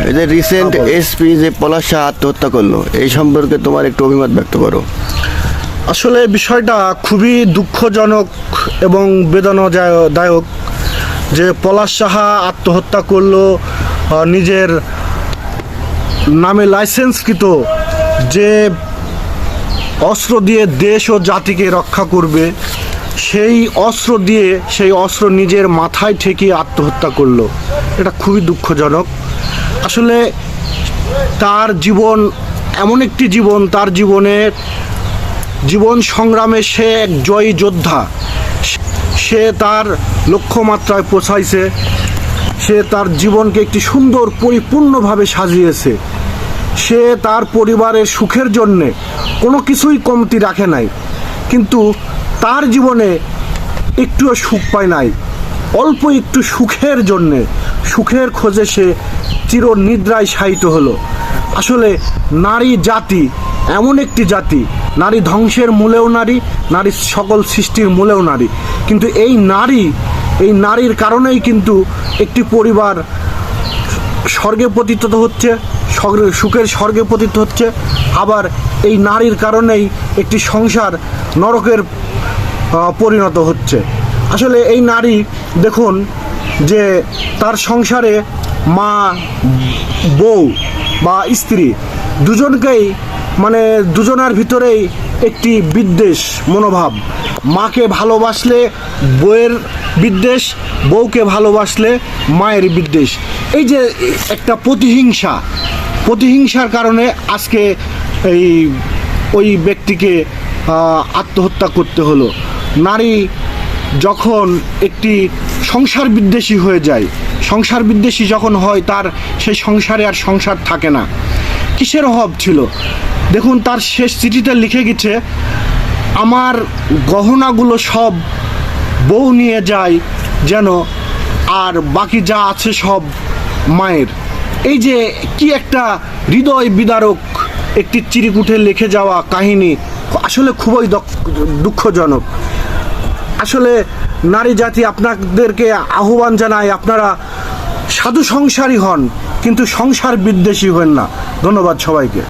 এই যে recent SP যে পলাশ শাহ আত্মহত্যা করলো, এই সম্পর্কে তোমার একটু অভিমত ব্যক্ত করো। আসলে বিষয়টা খুবই দুঃখজনক এবং বেদনাদায়ক যে পলাশ সাহা আত্মহত্যা করলো নিজের নামে লাইসেন্সকৃত যে অস্ত্র দিয়ে দেশ ও জাতিকে রক্ষা করবে, সেই অস্ত্র নিজের মাথায় ঠেকিয়ে আত্মহত্যা করলো। এটা খুবই দুঃখজনক। আসলে তার জীবন এমন একটি জীবন, তার জীবন সংগ্রামে সে এক জয়ী যোদ্ধা। সে তার লক্ষ্যমাত্রায় পৌঁছাইছে, সে তার জীবনকে একটি সুন্দর পরিপূর্ণভাবে সাজিয়েছে। সে তার পরিবারের সুখের জন্যে কোনো কিছুই কমতি রাখে নাই, কিন্তু তার জীবনে একটুও সুখ পায় নাই। অল্প একটু সুখের জন্যে, সুখের খোঁজে সে চিরনিদ্রায় শায়িত হলো। আসলে নারী জাতি এমন একটি জাতি, নারী ধ্বংসের মূলেও নারী, নারী সকল সৃষ্টির মূলেও নারী। কিন্তু এই নারীর কারণেই কিন্তু একটি পরিবার স্বর্গে পতিত হচ্ছে, সুখের স্বর্গে পতিত হচ্ছে। আবার এই নারীর কারণেই একটি সংসার নরকের পরিণত হচ্ছে। আসলে এই নারী দেখুন যে তার সংসারে মা, বউ বা স্ত্রী দুজনকেই দুজনের ভিতরেই একটি বিদ্বেষ মনোভাব। মাকে ভালোবাসলে বউয়ের বিদ্বেষ, বউকে ভালোবাসলে মায়ের বিদ্বেষ। এই যে একটা প্রতিহিংসার কারণে আজকে ওই ব্যক্তিকে আত্মহত্যা করতে হলো। নারী যখন একটি সংসার বিদ্বেষী হয়ে যায়, সংসার বিদ্বেষী যখন হয়, তার সেই সংসারে আর সংসার থাকে না। কিসের অভাব ছিল দেখুন, তার শেষ চিঠিতে লিখে গেছে, আমার গহনাগুলো সব বউ নিয়ে যায় যেন, আর বাকি যা আছে সব মায়ের। এই যে কি একটা হৃদয় বিদারক একটি চিরকুটে লিখে যাওয়া কাহিনী, আসলে খুবই দুঃখজনক। আসলে নারী জাতি আপনাদেরকে আহ্বান জানায়, আপনারা সাধু সংসারী হন, কিন্তু সংসার বিদ্বেষী হন না। ধন্যবাদ সবাইকে।